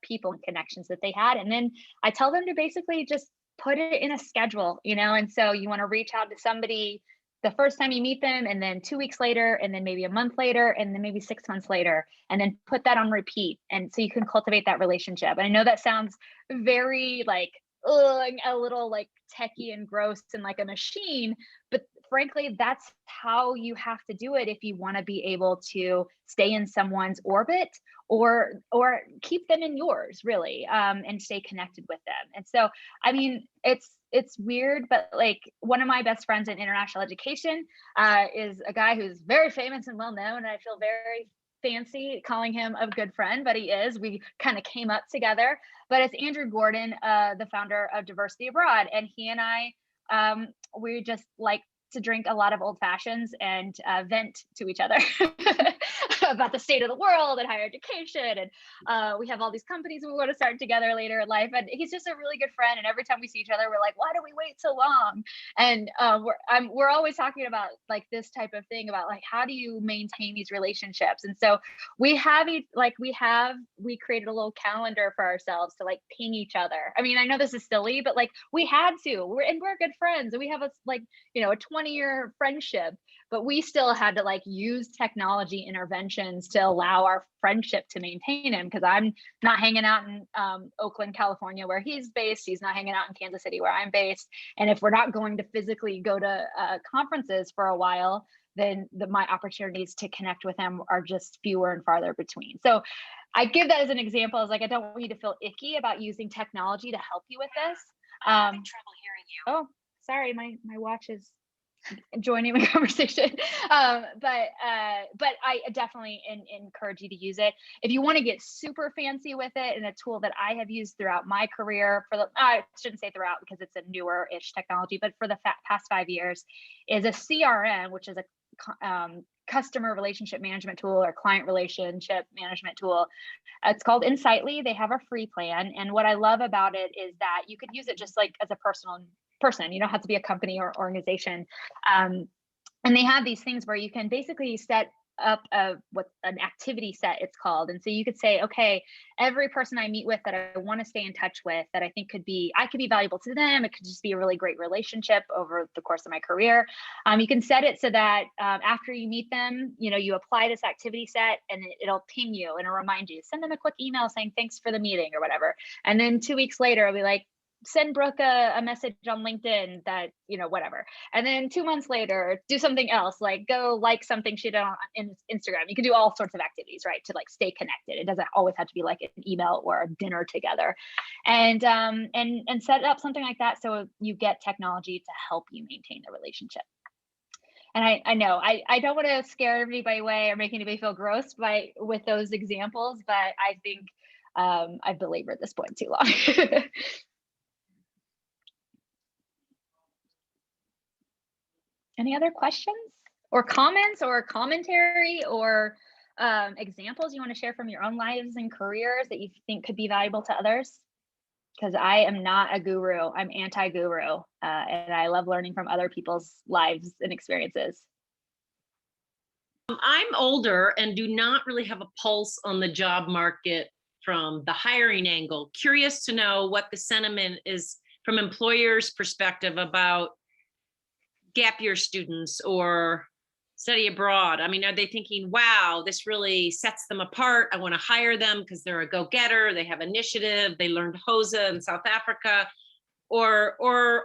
people and connections that they had. And then I tell them to basically just put it in a schedule, and so you want to reach out to somebody the first time you meet them, and then 2 weeks later, and then maybe a month later, and then maybe 6 months later, and then put that on repeat. And so you can cultivate that relationship. And I know that sounds very like a little like techie and gross and like a machine, but frankly, that's how you have to do it if you want to be able to stay in someone's orbit or keep them in yours, really, and stay connected with them. And so, I mean, it's weird, but like one of my best friends in international education is a guy who's very famous and well known, and I feel very fancy calling him a good friend, but he is. We kind of came up together. But it's Andrew Gordon, the founder of Diversity Abroad, and he and I, we just like to drink a lot of old fashions and vent to each other about the state of the world and higher education. And we have all these companies we want to start together later in life. And he's just a really good friend. And every time we see each other, we're like, why do we wait so long? And we're always talking about like this type of thing about like, how do you maintain these relationships? And so we created a little calendar for ourselves to like ping each other. I mean, I know this is silly, but like we had to, we're good friends, and we have a 20-year friendship, but we still had to like use technology interventions to allow our friendship to maintain him, because I'm not hanging out in Oakland, California, where he's based. He's not hanging out in Kansas City, where I'm based. And if we're not going to physically go to conferences for a while, then my opportunities to connect with him are just fewer and farther between. So I give that as an example. As like, I don't want you to feel icky about using technology to help you with this. I'm having trouble hearing you. Oh, sorry, my watch is joining the conversation. But I definitely encourage you to use it. If you want to get super fancy with it, and a tool that I have used throughout my career I shouldn't say throughout because it's a newer-ish technology, but for the past 5 years, is a CRM, which is a customer relationship management tool or client relationship management tool. It's called Insightly. They have a free plan. And what I love about it is that you could use it just like as a personal person. You don't have to be a company or organization. And they have these things where you can basically set up an activity set, it's called. And so you could say, okay, every person I meet with that I want to stay in touch with, that I think I could be valuable to them. It could just be a really great relationship over the course of my career. You can set it so that after you meet them, you apply this activity set, and it'll ping you and it'll remind you. Send them a quick email saying thanks for the meeting or whatever. And then 2 weeks later, it'll be like, send Brooke a message on LinkedIn that, whatever. And then 2 months later, do something else, like go like something she did on Instagram. You can do all sorts of activities, right, to like stay connected. It doesn't always have to be like an email or a dinner together. And set up something like that so you get technology to help you maintain the relationship. And I know I don't want to scare everybody away or make anybody feel gross with those examples, but I think I've belabored this point too long. Any other questions or comments or commentary or examples you want to share from your own lives and careers that you think could be valuable to others? Because I am not a guru. I'm anti-guru, and I love learning from other people's lives and experiences. I'm older and do not really have a pulse on the job market from the hiring angle. Curious to know what the sentiment is from employers' perspective about gap year students or study abroad. I mean, are they thinking, wow, this really sets them apart. I want to hire them because they're a go-getter. They have initiative. They learned Hosa in South Africa. Or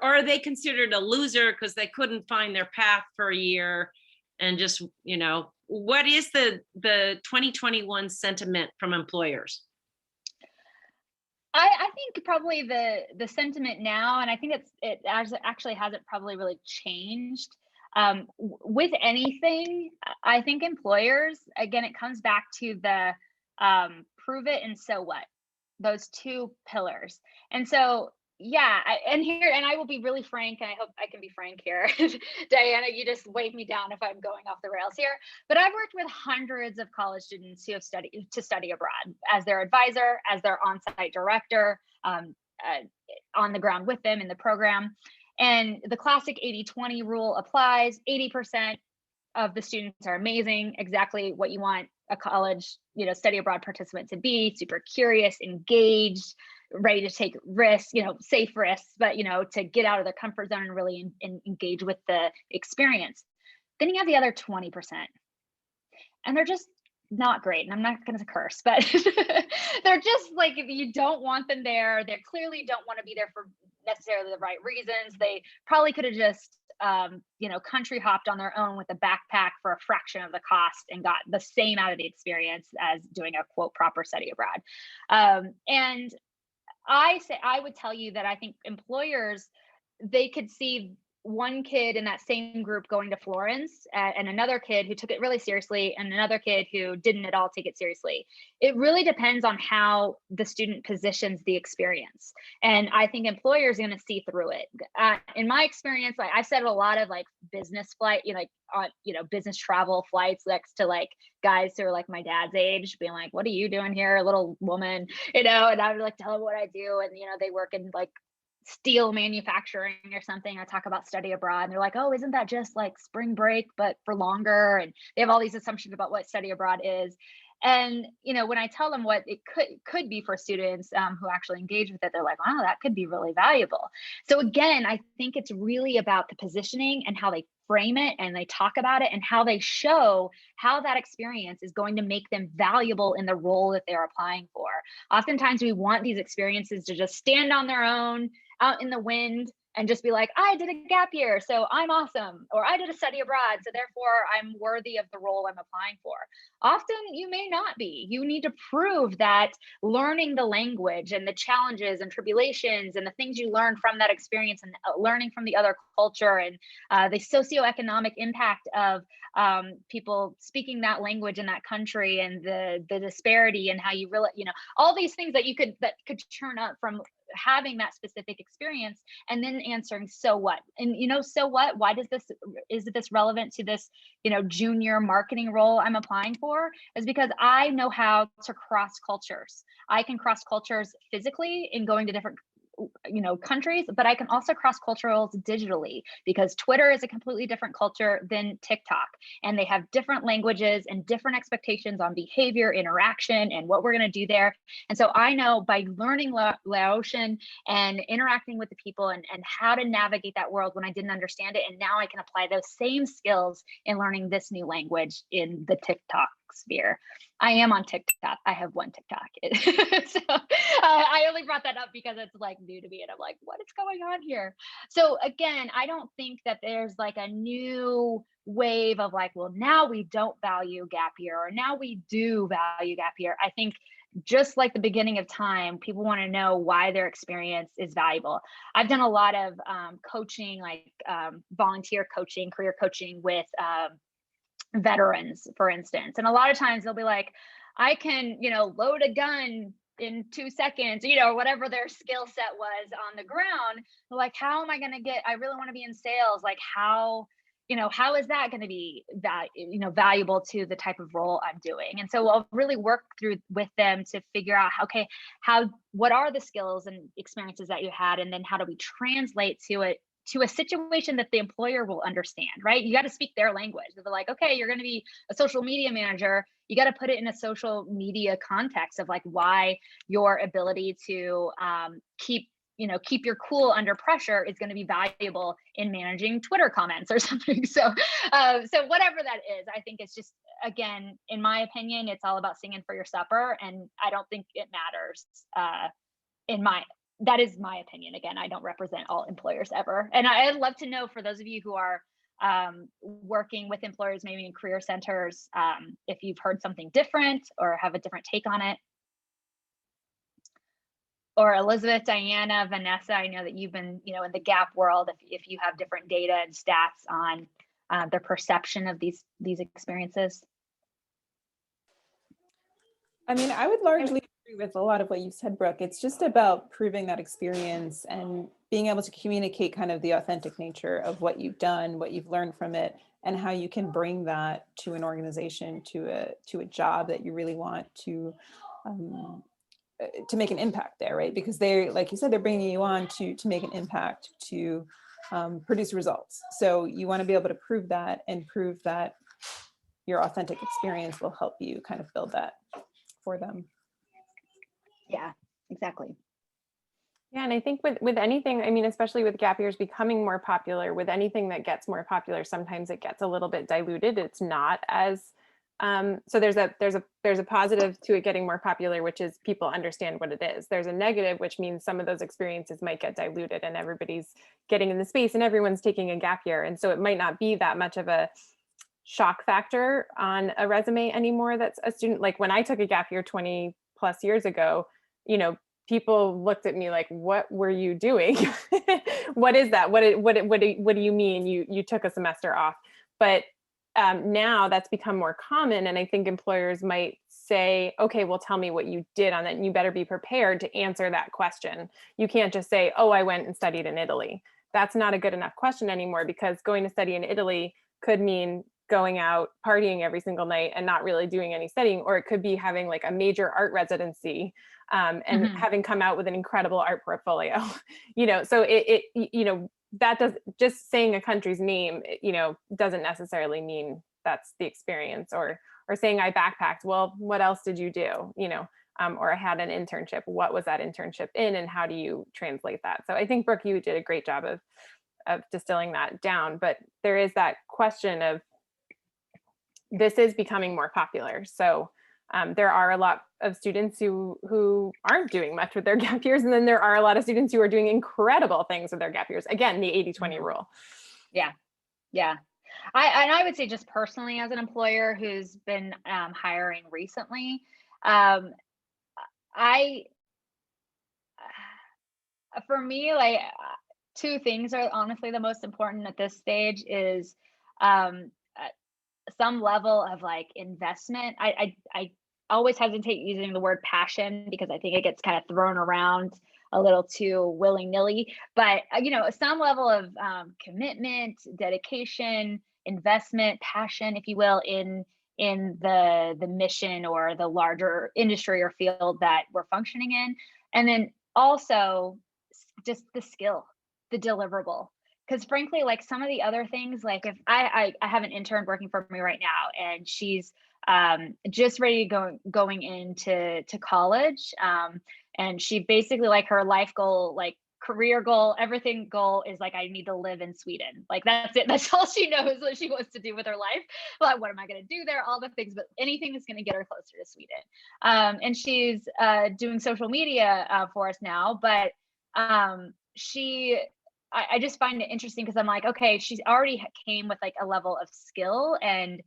are they considered a loser because they couldn't find their path for a year? And just, what is the 2021 sentiment from employers? I think probably the sentiment now, and I think it actually hasn't probably really changed. With anything, I think employers, again, it comes back to the prove it and so what, those two pillars. And so, yeah, and I will be really frank, and I hope I can be frank here. Diana, you just wave me down if I'm going off the rails here. But I've worked with hundreds of college students who have study abroad as their advisor, as their on-site director, on the ground with them in the program. And the classic 80-20 rule applies. 80% of the students are amazing, exactly what you want a college, study abroad participant to be: super curious, engaged, ready to take risks, safe risks, but to get out of their comfort zone and really engage with the experience. Then you have the other 20%, and they're just not great. And I'm not going to curse, but they're just like, if you don't want them there, they clearly don't want to be there for necessarily the right reasons. They probably could have just country hopped on their own with a backpack for a fraction of the cost and got the same out of the experience as doing a quote proper study abroad. And I would tell you that I think employers, they could see one kid in that same group going to Florence and another kid who took it really seriously and another kid who didn't at all take it seriously. It really depends on how the student positions the experience. And I think employers are going to see through it. In my experience, like I've said a lot of like business flight, business travel flights next to like guys who are like my dad's age being like, what are you doing here, little woman, and I would like tell them what I do. And, they work in like steel manufacturing or something. I talk about study abroad and they're like, oh, isn't that just like spring break, but for longer? And they have all these assumptions about what study abroad is. And, when I tell them what it could be for students who actually engage with it, they're like, wow, that could be really valuable. So again, I think it's really about the positioning and how they frame it and they talk about it and how they show how that experience is going to make them valuable in the role that they're applying for. Oftentimes we want these experiences to just stand on their own out in the wind and just be like, I did a gap year, so I'm awesome. Or I did a study abroad, so therefore I'm worthy of the role I'm applying for. Often you may not be. You need to prove that learning the language and the challenges and tribulations and the things you learn from that experience and learning from the other culture and the socioeconomic impact of people speaking that language in that country and the disparity and how you really, all these things that could churn up from having that specific experience, and then answering, so what? And so what? Why is this relevant to this, junior marketing role I'm applying for? Is because I know how to cross cultures. I can cross cultures physically in going to different countries, but I can also cross cultures digitally because Twitter is a completely different culture than TikTok, and they have different languages and different expectations on behavior, interaction, and what we're going to do there. And so I know by learning Laotian and interacting with the people and how to navigate that world when I didn't understand it, and now I can apply those same skills in learning this new language in the TikTok sphere. I am on TikTok. I have one TikTok. So I only brought that up because it's like new to me and I'm like, what is going on here? So again, I don't think that there's like a new wave of like, well, now we don't value gap year or now we do value gap year. I think just like the beginning of time, people want to know why their experience is valuable. I've done a lot of coaching, like volunteer coaching, career coaching with veterans, for instance. And a lot of times they'll be like, I can, load a gun in 2 seconds, or whatever their skill set was on the ground. They're like, how am I going to I really want to be in sales. Like how is that going to be valuable to the type of role I'm doing? And so I'll really work through with them to figure out, okay, what are the skills and experiences that you had? And then how do we translate to a situation that the employer will understand, right? You got to speak their language. They're like, okay, you're going to be a social media manager. You got to put it in a social media context of like why your ability to keep your cool under pressure is going to be valuable in managing Twitter comments or something. So whatever that is, I think it's just, again, in my opinion, it's all about singing for your supper. And I don't think it matters that is my opinion. Again, I don't represent all employers ever. And I'd love to know, for those of you who are working with employers, maybe in career centers, if you've heard something different or have a different take on it. Or Elizabeth, Diana, Vanessa, I know that you've been, in the gap world, if you have different data and stats on their perception of these experiences. I mean, I would largely agree with a lot of what you said, Brooke. It's just about proving that experience and being able to communicate kind of the authentic nature of what you've done, what you've learned from it, and how you can bring that to an organization, to a job that you really want to make an impact there, right? Because they, like you said, they're bringing you on to make an impact, to produce results. So you want to be able to prove that, and prove that your authentic experience will help you kind of build that for them. Yeah, exactly. Yeah, and I think with anything, I mean, especially with gap years becoming more popular, with anything that gets more popular, sometimes it gets a little bit diluted. It's not as So there's a positive to it getting more popular, which is people understand what it is. There's a negative, which means some of those experiences might get diluted and everybody's getting in the space and everyone's taking a gap year. And so it might not be that much of a shock factor on a resume anymore. That's a student. Like when I took a gap year 20 plus years ago, you know, people looked at me like, what were you doing? What is that? What do you mean you took a semester off? But now that's become more common. And I think employers might say, okay, well, tell me what you did on that. And you better be prepared to answer that question. You can't just say, oh, I went and studied in Italy. That's not a good enough question anymore, because going to study in Italy could mean going out partying every single night and not really doing any studying, or it could be having like a major art residency and having come out with an incredible art portfolio. You know, so that does, just saying a country's name, doesn't necessarily mean that's the experience. Or saying I backpacked, well, what else did you do? Or I had an internship. What was that internship in, and how do you translate that? So I think, Brooke, you did a great job of distilling that down. But there is that question of, this is becoming more popular. So there are a lot of students who aren't doing much with their gap years. And then there are a lot of students who are doing incredible things with their gap years. Again, the 80-20 rule. Yeah. Yeah. I would say, just personally, as an employer who's been hiring recently, for me, like, two things are honestly the most important at this stage is some level of like investment. I always hesitate using the word passion, because I think it gets kind of thrown around a little too willy-nilly, but some level of commitment, dedication, investment, passion, if you will, in the mission or the larger industry or field that we're functioning in. And then also just the skill, the deliverable. Because frankly, like some of the other things, like if I have an intern working for me right now, and she's just ready to going into college, and she basically, like, her life goal, like career goal, everything goal is like, I need to live in Sweden. Like that's it. That's all she knows what she wants to do with her life. Like, what am I going to do there? All the things, but anything that's going to get her closer to Sweden. And she's doing social media for us now, but I just find it interesting, because I'm like, okay, she's already came with like a level of skill and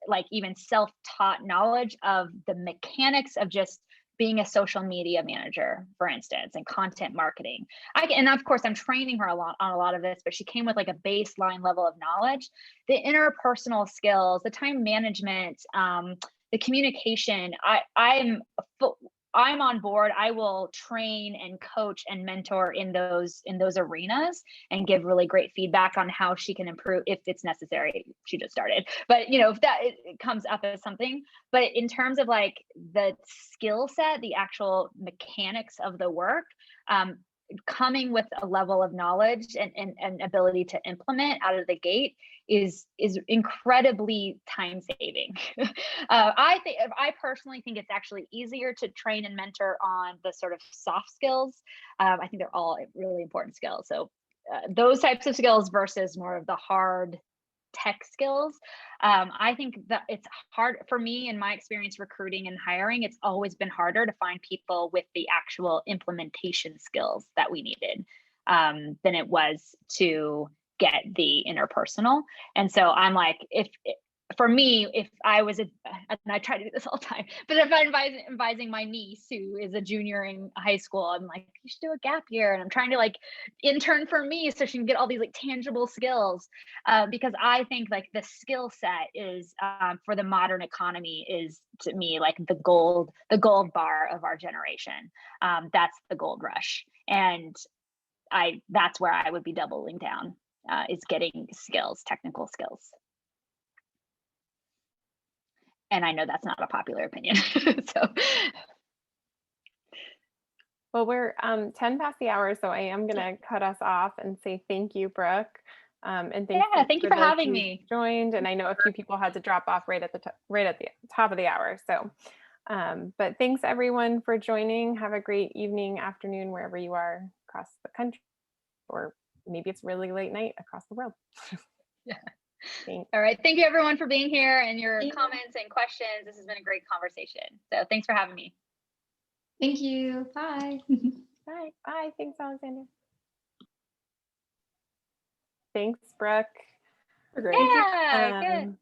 like even self-taught knowledge of the mechanics of just being a social media manager, for instance, and content marketing. And of course, I'm training her on a lot of this, but she came with like a baseline level of knowledge. The interpersonal skills, the time management, the communication, I'm on board. I will train and coach and mentor in those arenas and give really great feedback on how she can improve if it's necessary. She just started, but if that it comes up as something. But in terms of like the skill set, the actual mechanics of the work, coming with a level of knowledge and ability to implement out of the gate is incredibly time saving. I personally think it's actually easier to train and mentor on the sort of soft skills. I think they're all really important skills. So those types of skills versus more of the hard tech skills. I think that it's hard for me, in my experience recruiting and hiring, it's always been harder to find people with the actual implementation skills that we needed than it was to get the interpersonal. And so I'm like, for me, if I was and I try to do this all the time, but if I'm advising my niece who is a junior in high school, I'm like, you should do a gap year. And I'm trying to like intern for me so she can get all these like tangible skills, because I think like the skill set is for the modern economy is, to me, like the gold bar of our generation. That's the gold rush. And that's where I would be doubling down, is getting skills, technical skills. And I know that's not a popular opinion. So, well, we're 10 past the hour, so I am going to cut us off and say thank you, Brooke. And thank you for having me. Joined, and I know a few people had to drop off right at the top of the hour. So, but thanks everyone for joining. Have a great evening, afternoon, wherever you are across the country, or maybe it's really late night across the world. Yeah. Thanks. All right. Thank you everyone for being here and your comments and questions. This has been a great conversation. So thanks for having me. Thank you. Bye. Bye. Bye. Thanks, Alexander. Thanks, Brooke. Great. Yeah, good.